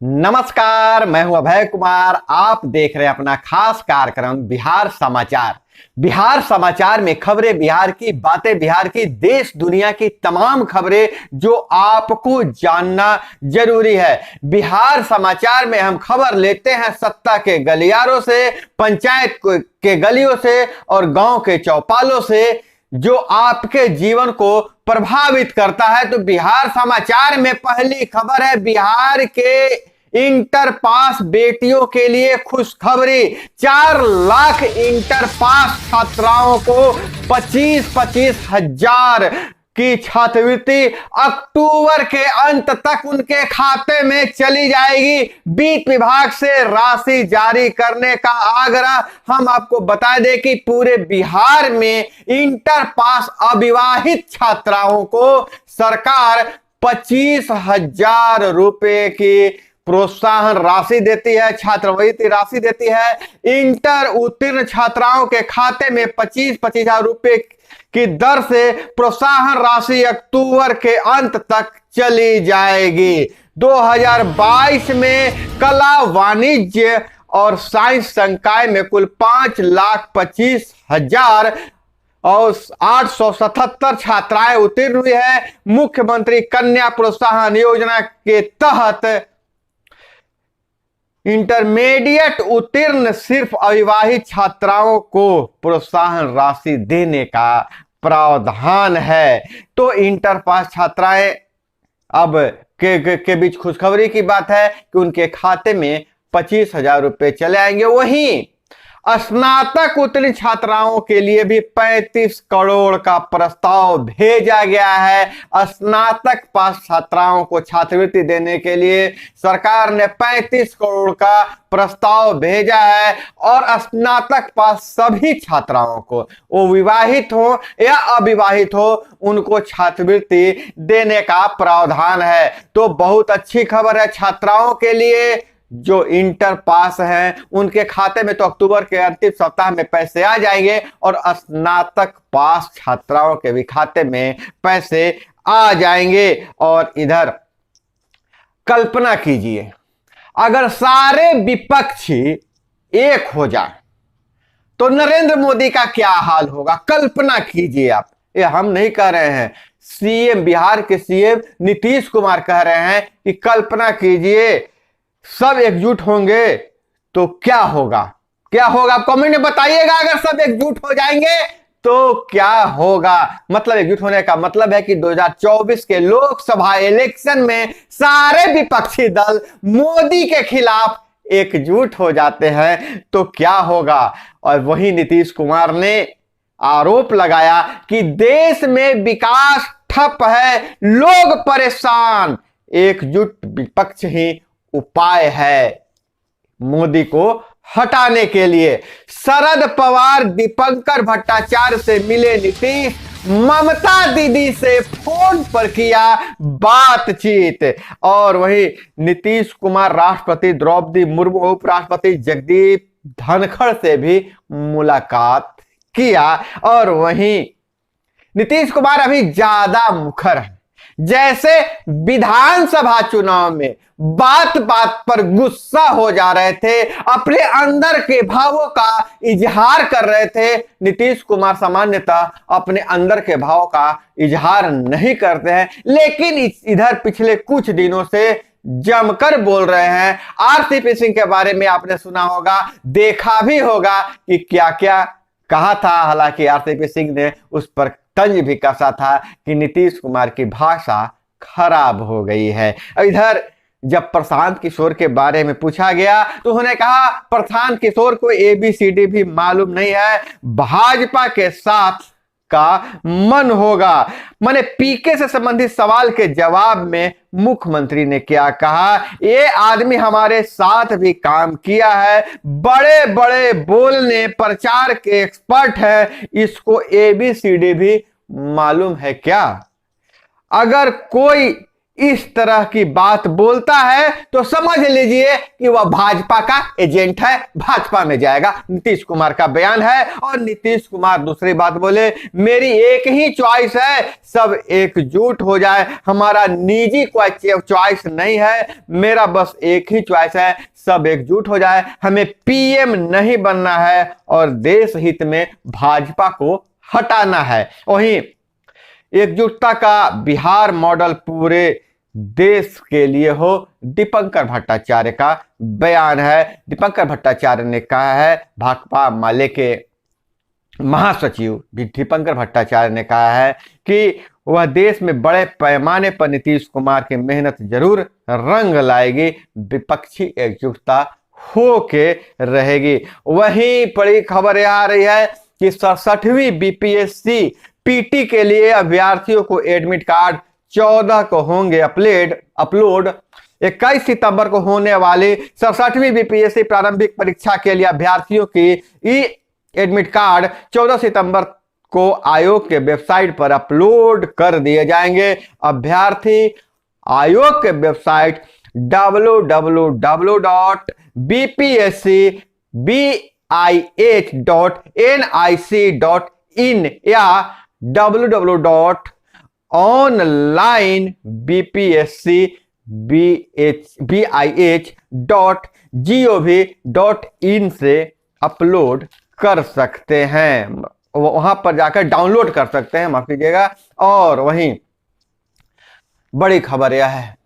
नमस्कार, मैं हूं अभय कुमार। आप देख रहे हैं अपना खास कार्यक्रम बिहार समाचार। बिहार समाचार में खबरें बिहार की, बातें बिहार की, देश दुनिया की तमाम खबरें जो आपको जानना जरूरी है। बिहार समाचार में हम खबर लेते हैं सत्ता के गलियारों से, पंचायत के गलियों से और गांव के चौपालों से, जो आपके जीवन को प्रभावित करता है। तो बिहार समाचार में पहली खबर है बिहार के इंटर पास बेटियों के लिए खुशखबरी। 4 लाख इंटर पास छात्राओं को 25-25 हजार की छात्रवृत्ति अक्टूबर के अंत तक उनके खाते में चली जाएगी। वित्त विभाग से राशि जारी करने का आग्रह। हम आपको बता दें कि पूरे बिहार में इंटर पास अविवाहित छात्राओं को सरकार 25,000 रुपए की प्रोत्साहन राशि देती है, छात्रवृत्ति राशि देती है। इंटर उत्तीर्ण छात्राओं के खाते में 25-25 हजार रुपए की दर से प्रोत्साहन राशि अक्टूबर के अंत तक चली जाएगी। 2022 में कला, वाणिज्य और साइंस संकाय में कुल 5,25,000 और 877 छात्राएं उत्तीर्ण हुई है। मुख्यमंत्री कन्या प्रोत्साहन योजना के तहत इंटरमीडिएट उत्तीर्ण सिर्फ अविवाहित छात्राओं को प्रोत्साहन राशि देने का प्रावधान है। तो इंटर पास छात्राएं अब के बीच खुशखबरी की बात है कि उनके खाते में 25,000 रुपए चले आएंगे। वहीं स्नातक उत्तीर्ण छात्राओं के लिए भी 35 करोड़ का प्रस्ताव भेजा गया है। स्नातक पास छात्राओं को छात्रवृत्ति देने के लिए सरकार ने 35 करोड़ का प्रस्ताव भेजा है। और स्नातक पास सभी छात्राओं को, वो विवाहित हो या अविवाहित हो, उनको छात्रवृत्ति देने का प्रावधान है। तो बहुत अच्छी खबर है छात्राओं के लिए जो इंटर पास हैं। उनके खाते में तो अक्टूबर के अंतिम सप्ताह में पैसे आ जाएंगे और स्नातक पास छात्राओं के भी खाते में पैसे आ जाएंगे। और इधर कल्पना कीजिए, अगर सारे विपक्षी एक हो जाए तो नरेंद्र मोदी का क्या हाल होगा। कल्पना कीजिए आप, ये हम नहीं कह रहे हैं, सीएम, बिहार के सीएम नीतीश कुमार कह रहे हैं कि कल्पना कीजिए सब एकजुट होंगे तो क्या होगा। क्या होगा आप कमेंट में बताइएगा। अगर सब एकजुट हो जाएंगे तो क्या होगा। मतलब एकजुट होने का मतलब है कि 2024 के लोकसभा इलेक्शन में सारे विपक्षी दल मोदी के खिलाफ एकजुट हो जाते हैं तो क्या होगा। और वही नीतीश कुमार ने आरोप लगाया कि देश में विकास ठप है, लोग परेशान, एकजुट विपक्ष ही उपाय है मोदी को हटाने के लिए। शरद पवार दीपंकर भट्टाचार्य से मिले नीतीश, ममता दीदी से फोन पर किया बातचीत। और वहीं नीतीश कुमार राष्ट्रपति द्रौपदी मुर्मू, उपराष्ट्रपति जगदीप धनखड़ से भी मुलाकात किया। और वहीं नीतीश कुमार अभी ज्यादा मुखर है, जैसे विधानसभा चुनाव में बात बात पर गुस्सा हो जा रहे थे, अपने अंदर के भावों का इजहार कर रहे थे। नीतीश कुमार सामान्यतः अपने अंदर के भावों का इजहार नहीं करते हैं, लेकिन इधर पिछले कुछ दिनों से जमकर बोल रहे हैं। आरसीपी सिंह के बारे में आपने सुना होगा, देखा भी होगा कि क्या क्या कहा था। हालांकि आरसीपी सिंह ने उस पर तंज भी कसा था कि नीतीश कुमार की भाषा खराब हो गई है। इधर जब प्रशांत किशोर के बारे में पूछा गया तो उन्होंने कहा प्रशांत किशोर को ABCD भी मालूम नहीं है, भाजपा के साथ का मन होगा। माने पीके से संबंधित सवाल के जवाब में मुख्यमंत्री ने क्या कहा, ये आदमी हमारे साथ भी काम किया है, बड़े बड़े बोलने प्रचार के एक्सपर्ट है, इसको ABCD भी मालूम है क्या। अगर कोई इस तरह की बात बोलता है तो समझ लीजिए कि वह भाजपा का एजेंट है, भाजपा में जाएगा। नीतीश कुमार का बयान है। और नीतीश कुमार दूसरी बात बोले, मेरी एक ही चॉइस है, सब एकजुट हो जाए। हमारा निजी कोई चॉइस नहीं है, मेरा बस एक ही चॉइस है, सब एकजुट हो जाए। हमें पीएम नहीं बनना है और देश हित में भाजपा को हटाना है। वहीं एकजुटता का बिहार मॉडल पूरे देश के लिए हो, दीपंकर भट्टाचार्य का बयान है। दीपंकर भट्टाचार्य ने कहा है, भाकपा माले के महासचिव दीपंकर भट्टाचार्य ने कहा है कि वह देश में बड़े पैमाने पर नीतीश कुमार की मेहनत जरूर रंग लाएगी, विपक्षी एकजुटता होके रहेगी। वहीं बड़ी खबर यह आ रही है कि 67वीं बीपीएससी पीटी के लिए अभ्यर्थियों को एडमिट कार्ड 14 को होंगे अपलोड। 21 सितंबर को होने वाली 67वीं बीपीएससी प्रारंभिक परीक्षा के लिए अभ्यर्थियों की ई एडमिट कार्ड 14 सितंबर को आयोग के वेबसाइट पर अपलोड कर दिए जाएंगे। अभ्यर्थी आयोग के वेबसाइट www.bpscbih.nic.in या www.onlinebpscbih.gov.in से अपलोड कर सकते हैं, वहां पर जाकर डाउनलोड कर सकते हैं, माफ कीजिएगा। और वहीं बड़ी खबर यह है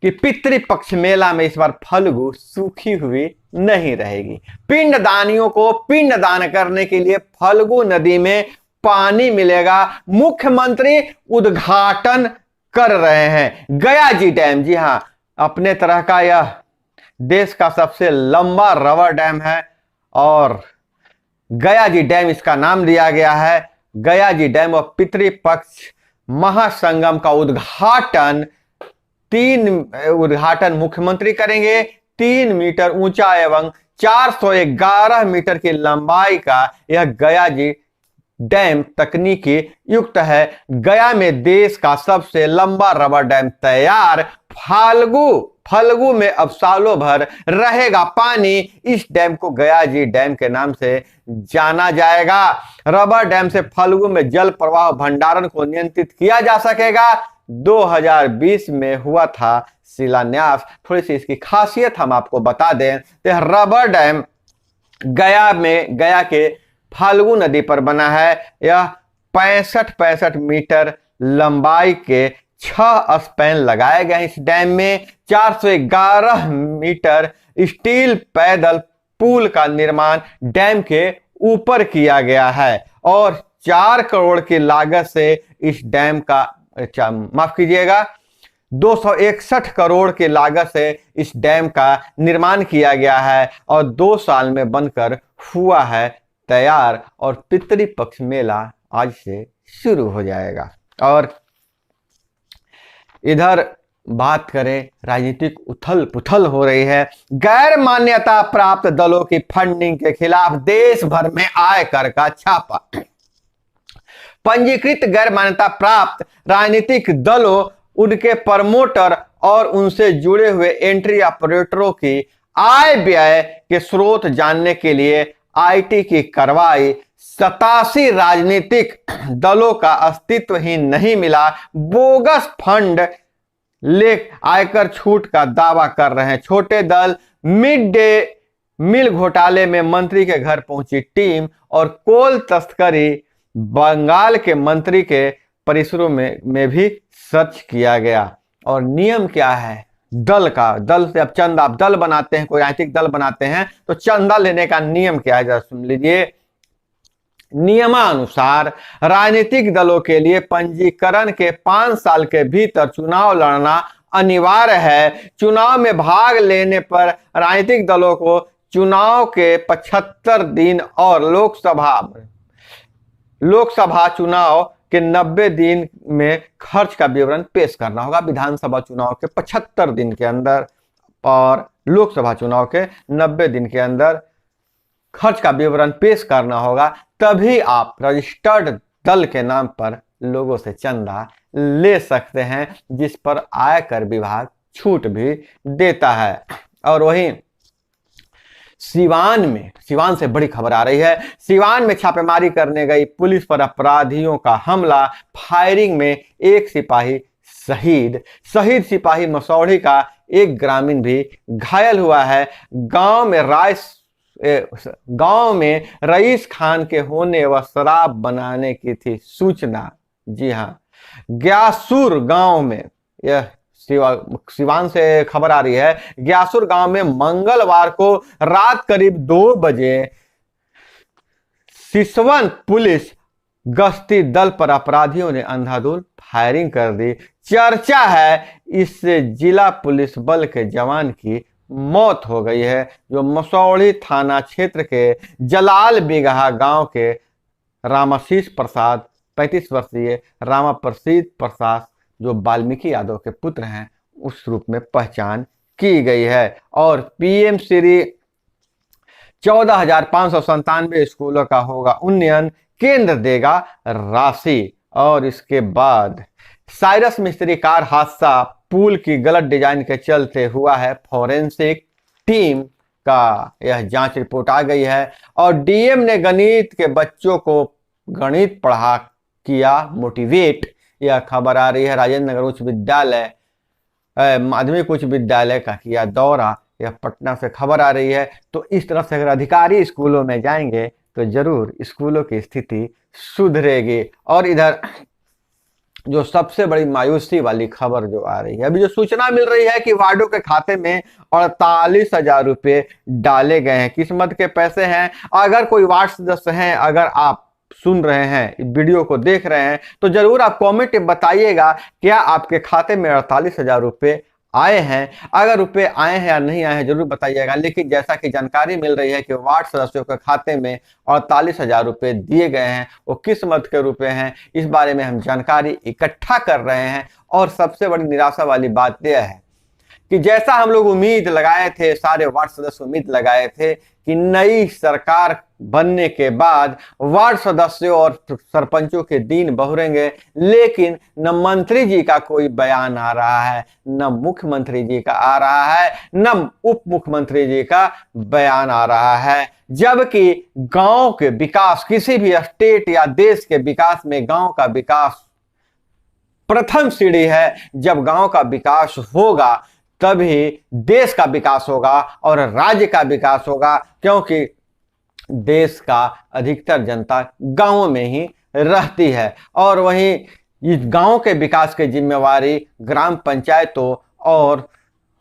कि पितृपक्ष मेला में इस बार फल्गु सूखी हुई नहीं रहेगी। पिंडदानियों को पिंडदान करने के लिए फल्गु नदी में पानी मिलेगा। मुख्यमंत्री उद्घाटन कर रहे हैं गया जी डैम। जी हां, अपने तरह का यह देश का सबसे लंबा रबर डैम है और गया जी डैम इसका नाम दिया गया है। गया जी डैम और पितृपक्ष महासंगम का उद्घाटन मुख्यमंत्री करेंगे। 3 मीटर ऊंचा एवं 411 मीटर की लंबाई का यह गया जी डैम तकनीकी युक्त है। गया में देश का सबसे लंबा रबर डैम तैयार। फाल्गु में अब सालों भर रहेगा पानी। इस डैम को गया जी डैम के नाम से जाना जाएगा। रबर डैम से फाल्गु में जल प्रवाह भंडारण को नियंत्रित किया जा सकेगा। 2020 में हुआ था शिलान्यास। थोड़ी सी इसकी खासियत हम आपको बता दें तो रबर डैम गया के फाल्गु नदी पर बना है। यह 65 मीटर लंबाई के 6 स्पैन लगाए गए इस डैम में। 411 मीटर स्टील पैदल पुल का निर्माण डैम के ऊपर किया गया है और 4 करोड़ की लागत से इस डैम का माफ कीजिएगा 261 करोड़ की लागत से इस डैम का निर्माण किया गया है और 2 साल में बनकर हुआ है तैयार और पितृपक्ष मेला आज से शुरू हो जाएगा। और इधर बात करें, राजनीतिक उथल पुथल हो रही है। गैर मान्यता प्राप्त दलों की फंडिंग के खिलाफ देश भर में आयकर का छापा। पंजीकृत गैर मान्यता प्राप्त राजनीतिक दलों, उनके प्रमोटर और उनसे जुड़े हुए एंट्री ऑपरेटरों की आय व्यय के स्रोत जानने के लिए आईटी की कार्रवाई। 87 राजनीतिक दलों का अस्तित्व ही नहीं मिला, बोगस फंड ले आयकर छूट का दावा कर रहे हैं छोटे दल। मिड डे मील घोटाले में मंत्री के घर पहुंची टीम और कोल तस्करी बंगाल के मंत्री के परिसरों में भी सर्च किया गया। और नियम क्या है दल से अब चंदा, आप दल बनाते हैं, कोई राजनीतिक दल बनाते हैं तो चंदा लेने का नियम क्या है जरा सुन लीजिए। नियमानुसार राजनीतिक दलों के लिए पंजीकरण के 5 साल के भीतर चुनाव लड़ना अनिवार्य है। चुनाव में भाग लेने पर राजनीतिक दलों को चुनाव के 75 दिन और लोकसभा चुनाव के 90 दिन में खर्च का विवरण पेश करना होगा। विधानसभा चुनाव के 75 दिन के अंदर और लोकसभा चुनाव के 90 दिन के अंदर खर्च का विवरण पेश करना होगा, तभी आप रजिस्टर्ड दल के नाम पर लोगों से चंदा ले सकते हैं, जिस पर आयकर विभाग छूट भी देता है। और वहीं सिवान से बड़ी खबर आ रही है। सिवान में छापेमारी करने गई पुलिस पर अपराधियों का हमला, फायरिंग में एक सिपाही शहीद सिपाही मसौढ़ी का एक ग्रामीण भी घायल हुआ है। गांव में रईस खान के होने व शराब बनाने की थी सूचना। जी हां, ग्यासुर गांव में, यह सिवान से खबर आ रही है, ग्यासुर गांव में मंगलवार को रात करीब 2 बजे सिसवन पुलिस गश्ती दल पर अपराधियों ने अंधाधुंध फायरिंग कर दी। चर्चा है इससे जिला पुलिस बल के जवान की मौत हो गई है, जो मसौढ़ी थाना क्षेत्र के जलाल बिगहा गांव के रामाशीष प्रसाद 35 वर्षीय रामाप्रसीद प्रसाद, जो वाल्मीकि यादव के पुत्र हैं, उस रूप में पहचान की गई है। और पीएम श्री 14,597 स्कूलों का होगा उन्नयन, केंद्र देगा राशि। और इसके बाद साइरस मिस्त्री कार हादसा, पुल की गलत डिजाइन के चलते हुआ है, फॉरेंसिक टीम का यह जांच रिपोर्ट आ गई है। और डीएम ने गणित के बच्चों को गणित पढ़ा किया मोटिवेट, यह खबर आ रही है। राजेंद्र नगर उच्च विद्यालय माध्यमिक उच्च विद्यालय का किया दौरा, यह पटना से खबर आ रही है। तो इस तरह से अगर अधिकारी स्कूलों में जाएंगे तो जरूर स्कूलों की स्थिति सुधरेगी। और इधर जो सबसे बड़ी मायूसी वाली खबर जो आ रही है, अभी जो सूचना मिल रही है कि वार्डों के खाते में 48,000 रुपये डाले गए हैं, किस्मत के पैसे हैं। अगर कोई वार्ड सदस्य हैं, अगर आप सुन रहे हैं, वीडियो को देख रहे हैं, तो जरूर आप कमेंट में बताइएगा क्या आपके खाते में 48,000 रुपये आए हैं। अगर रुपए आए हैं या नहीं आए हैं जरूर बताइएगा। लेकिन जैसा कि जानकारी मिल रही है कि वार्ड सदस्यों के खाते में 48,000 रुपये दिए गए हैं, वो किस मद के रुपए हैं, इस बारे में हम जानकारी इकट्ठा कर रहे हैं। और सबसे बड़ी निराशा वाली बात यह है कि जैसा हम लोग उम्मीद लगाए थे, सारे वार्ड सदस्य उम्मीद लगाए थे कि नई सरकार बनने के बाद वार्ड सदस्यों और सरपंचों के दिन बहुरेंगे, लेकिन न मंत्री जी का कोई बयान आ रहा है, न मुख्यमंत्री जी का आ रहा है, न उप मुख्यमंत्री जी का बयान आ रहा है। जबकि गांव के विकास, किसी भी स्टेट या देश के विकास में गांव का विकास प्रथम सीढ़ी है। जब गांव का विकास होगा तभी देश का विकास होगा और राज्य का विकास होगा, क्योंकि देश का अधिकतर जनता गांवों में ही रहती है। और वहीं इस गांव के विकास की जिम्मेवारी ग्राम पंचायतों और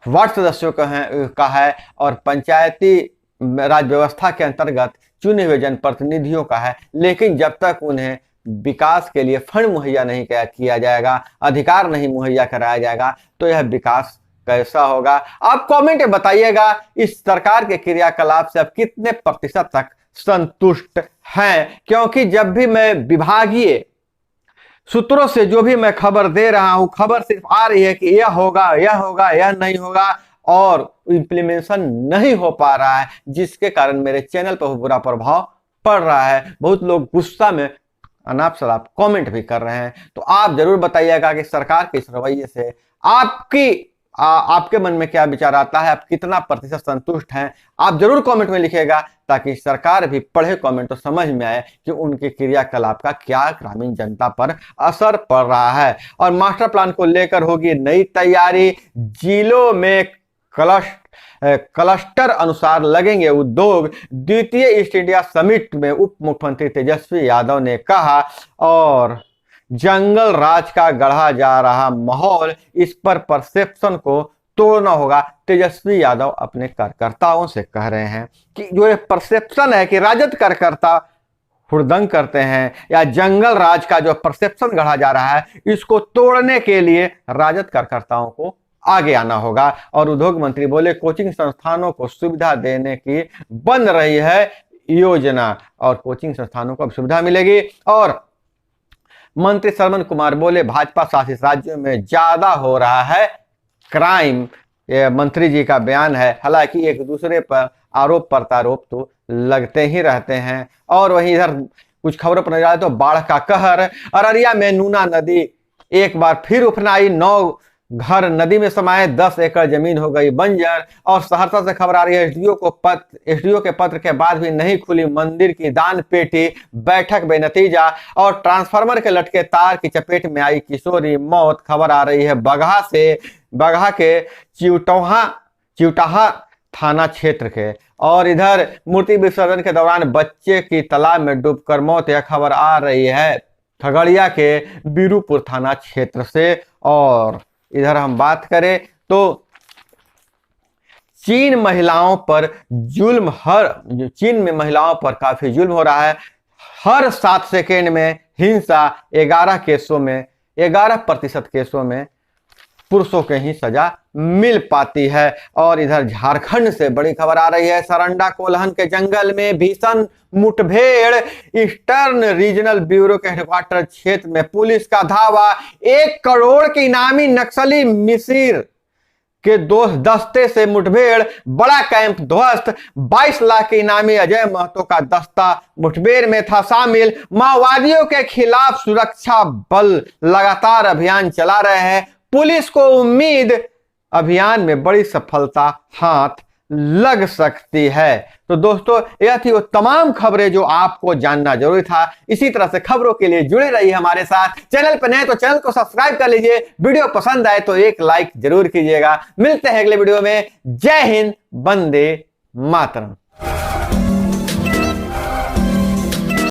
वार्ड सदस्यों का है और पंचायती राज व्यवस्था के अंतर्गत चुने हुए जनप्रतिनिधियों का है। लेकिन जब तक उन्हें विकास के लिए फंड मुहैया नहीं किया जाएगा, अधिकार नहीं मुहैया कराया जाएगा, तो यह विकास कैसा होगा। आप कमेंट में बताइएगा इस सरकार के क्रियाकलाप से आप कितने प्रतिशत तक संतुष्ट हैं। क्योंकि जब भी मैं विभागीय सूत्रों से जो भी मैं खबर दे रहा हूं, खबर सिर्फ आ रही है कि यह होगा, यह होगा, यह नहीं होगा, और इम्प्लीमेंटेशन नहीं हो पा रहा है, जिसके कारण मेरे चैनल पर बुरा प्रभाव पड़ रहा है। बहुत लोग गुस्सा में अनाप शनाप कमेंट भी कर रहे हैं। तो आप जरूर बताइएगा कि सरकार के इस रवैये से आपके मन में क्या विचार आता है, आप कितना प्रतिशत संतुष्ट हैं, आप जरूर कमेंट में लिखिएगा, ताकि सरकार भी पढ़े कमेंट तो समझ में आए कि उनके क्रियाकलाप का क्या ग्रामीण जनता पर असर पड़ रहा है। और मास्टर प्लान को लेकर होगी नई तैयारी, जिलों में क्लस्टर अनुसार लगेंगे उद्योग। द्वितीय ईस्ट इंडिया समिट में उप मुख्यमंत्री तेजस्वी यादव ने कहा, और जंगल राज का गढ़ा जा रहा माहौल, इस पर परसेप्शन को तोड़ना होगा। तेजस्वी यादव अपने कार्यकर्ताओं से कह रहे हैं कि जो ये परसेप्शन है कि राजद कार्यकर्ता हुड़दंग करते हैं, या जंगल राज का जो परसेप्शन गढ़ा जा रहा है, इसको तोड़ने के लिए राजद कार्यकर्ताओं को आगे आना होगा। और उद्योग मंत्री बोले, कोचिंग संस्थानों को सुविधा देने की बन रही है योजना, और कोचिंग संस्थानों को अब सुविधा मिलेगी। और मंत्री श्रवण कुमार बोले, भाजपा शासित राज्यों में ज्यादा हो रहा है क्राइम, ये मंत्री जी का बयान है। हालांकि एक दूसरे पर आरोप प्रत्यारोप तो लगते ही रहते हैं। और वहीं इधर कुछ खबरों पर नजर आए तो बाढ़ का कहर, अररिया में नूना नदी एक बार फिर उफनाई, 9 घर नदी में समाये, 10 एकड़ जमीन हो गई बंजर। और सहरसा से खबर आ रही है, एसडीओ के पत्र के बाद भी नहीं खुली मंदिर की दान पेटी, बैठक बेनतीजा। और ट्रांसफार्मर के लटके तार की चपेट में आई किशोरी, मौत। खबर आ रही है बगहा के चिउटाहा थाना क्षेत्र के। और इधर मूर्ति विसर्जन के दौरान बच्चे की तालाब में डूबकर मौत, यह खबर आ रही है खगड़िया के बीरूपुर थाना क्षेत्र से। और इधर हम बात करें तो चीन में महिलाओं पर काफी जुल्म हो रहा है। हर 7 सेकेंड में हिंसा, 11% केसों में पुरुषों के ही सजा मिल पाती है। और इधर झारखंड से बड़ी खबर आ रही है, सरंडा कोल्हन के जंगल में भीषण मुठभेड़, ईस्टर्न रीजनल ब्यूरो के हेडक्वार्टर क्षेत्र में पुलिस का धावा। 1 करोड़ के इनामी नक्सली मिसिर के दस्ते से मुठभेड़, बड़ा कैंप ध्वस्त। 22 लाख के इनामी अजय महतो का दस्ता मुठभेड़ में था शामिल। माओवादियों के खिलाफ सुरक्षा बल लगातार अभियान चला रहे हैं। पुलिस को उम्मीद अभियान में बड़ी सफलता हाथ लग सकती है। तो दोस्तों, यह थी वो तमाम खबरें जो आपको जानना जरूरी था। इसी तरह से खबरों के लिए जुड़े रहिए हमारे साथ। चैनल पर नए तो चैनल को सब्सक्राइब कर लीजिए। वीडियो पसंद आए तो एक लाइक जरूर कीजिएगा। मिलते हैं अगले वीडियो में। जय हिंद, वंदे मातरम।